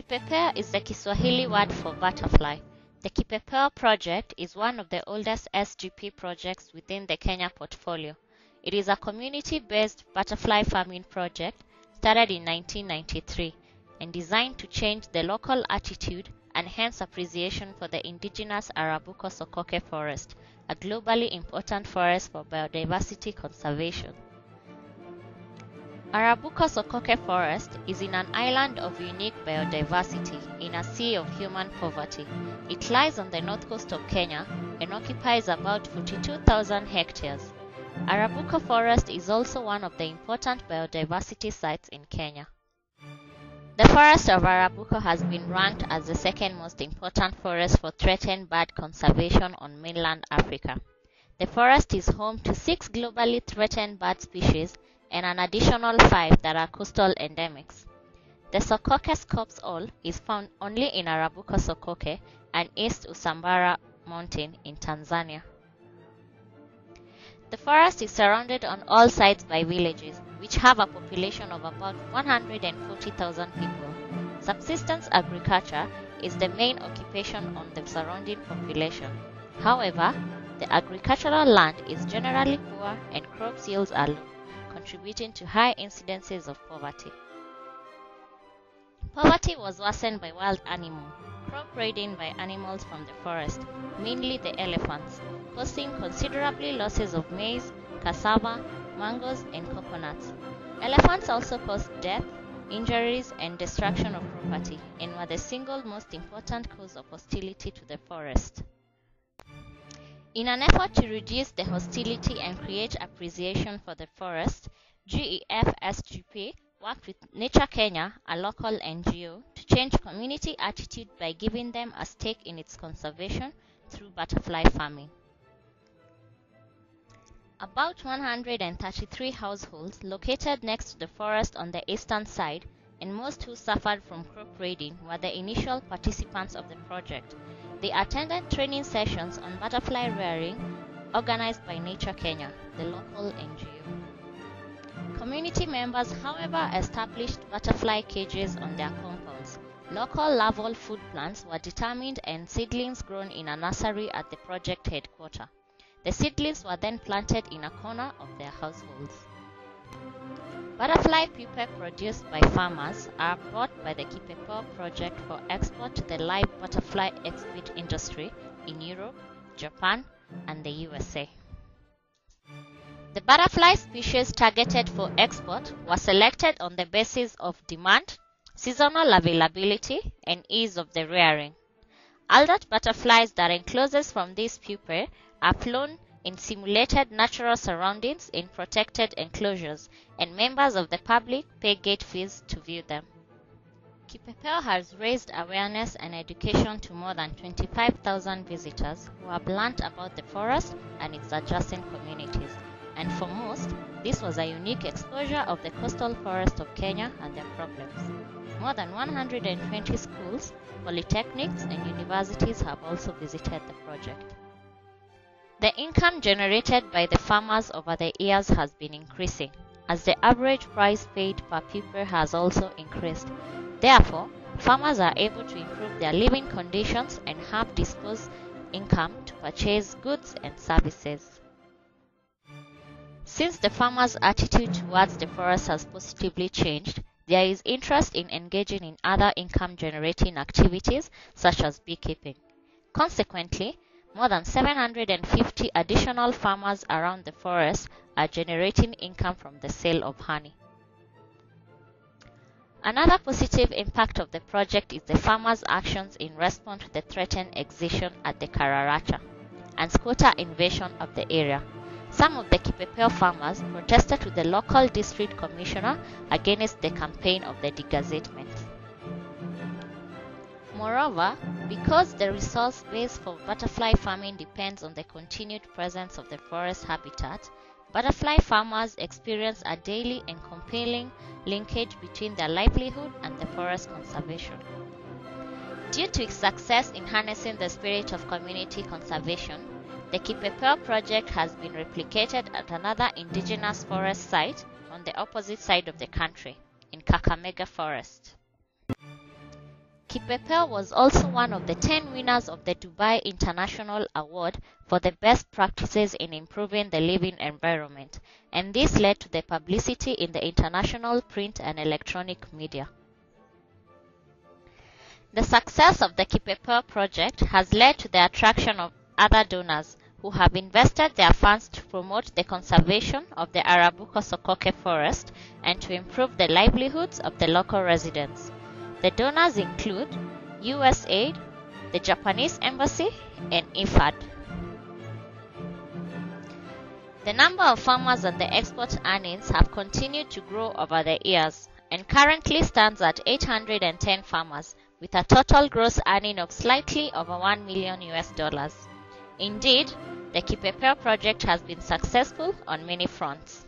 Kipepeo is the Kiswahili word for butterfly. The Kipepeo project is one of the oldest SGP projects within the Kenya portfolio. It is a community-based butterfly farming project started in 1993 and designed to change the local attitude and hence appreciation for the indigenous Arabuko-sokke forest, a globally important forest for biodiversity conservation. Arabuko-sokke forest is in an island of unique biodiversity in a sea of human poverty. It lies on the north coast of Kenya and occupies about 42,000 hectares. Arabuko forest is also one of the important biodiversity sites in Kenya. The forest of Arabuko has been ranked as the second most important forest for threatened bird conservation on mainland Africa. The forest is home to 6 globally threatened bird species and an additional 5 that are coastal endemics. The sokoke scops all is found only in Arabuko-sokke and East Usambara Mountain in Tanzania. The forest is surrounded on all sides by villages, which have a population of about 140,000 people. Subsistence agriculture is the main occupation on the surrounding population. However, the agricultural land is generally poor and crop yields are low, contributing to high incidences of poverty. Poverty was worsened by wild animal crop raiding by animals from the forest, mainly the elephants, causing considerably losses of maize, cassava, mangoes, and coconuts. Elephants also caused death, injuries, and destruction of property, and were the single most important cause of hostility to the forest. In an effort to reduce the hostility and create appreciation for the forest, GEF-SGP worked with Nature Kenya, a local NGO, to change community attitude by giving them a stake in its conservation through butterfly farming. About 133 households located next to the forest on the eastern side, and most who suffered from crop raiding, were the initial participants of the project. They attended training sessions on butterfly rearing organized by Nature Kenya, the local NGO. Community members, however, established butterfly cages on their compounds. Local larval food plants were determined and seedlings grown in a nursery at the project headquarters. The seedlings were then planted in a corner of their households. Butterfly pupae produced by farmers are bought by the Kipepeo project for export to the live butterfly exhibit industry in Europe, Japan, and the USA. The butterfly species targeted for export were selected on the basis of demand, seasonal availability, and ease of the rearing. Adult butterflies that encloses from these pupae are flown in simulated natural surroundings in protected enclosures, and members of the public pay gate fees to view them. Kipepeo has raised awareness and education to more than 25,000 visitors who are blunt about the forest and its adjacent communities, and for most, this was a unique exposure of the coastal forest of Kenya and their problems. More than 120 schools, polytechnics, and universities have also visited the project. The income generated by the farmers over the years has been increasing, as the average price paid per pupae has also increased. Therefore, farmers are able to improve their living conditions and have disposable income to purchase goods and services. Since the farmers' attitude towards the forest has positively changed, there is interest in engaging in other income-generating activities such as beekeeping. Consequently, more than 750 additional farmers around the forest are generating income from the sale of honey. Another positive impact of the project is the farmers' actions in response to the threatened extinction at the Kararacha and squatter invasion of the area. Some of the Kipepeo farmers protested to the local district commissioner against the campaign of the degazettement. Moreover, because the resource base for butterfly farming depends on the continued presence of the forest habitat, butterfly farmers experience a daily and compelling linkage between their livelihood and the forest conservation. Due to its success in harnessing the spirit of community conservation, the Kipepeo project has been replicated at another indigenous forest site on the opposite side of the country, in Kakamega Forest. Kipepeo was also one of the 10 winners of the Dubai International Award for the best practices in improving the living environment, and this led to the publicity in the international print and electronic media. The success of the Kipepeo project has led to the attraction of other donors who have invested their funds to promote the conservation of the Arabuko-sokke forest and to improve the livelihoods of the local residents. The donors include USAID, the Japanese Embassy, and IFAD. The number of farmers and the export earnings have continued to grow over the years and currently stands at 810 farmers with a total gross earning of slightly over $1 million. Indeed, the Kipepeo project has been successful on many fronts.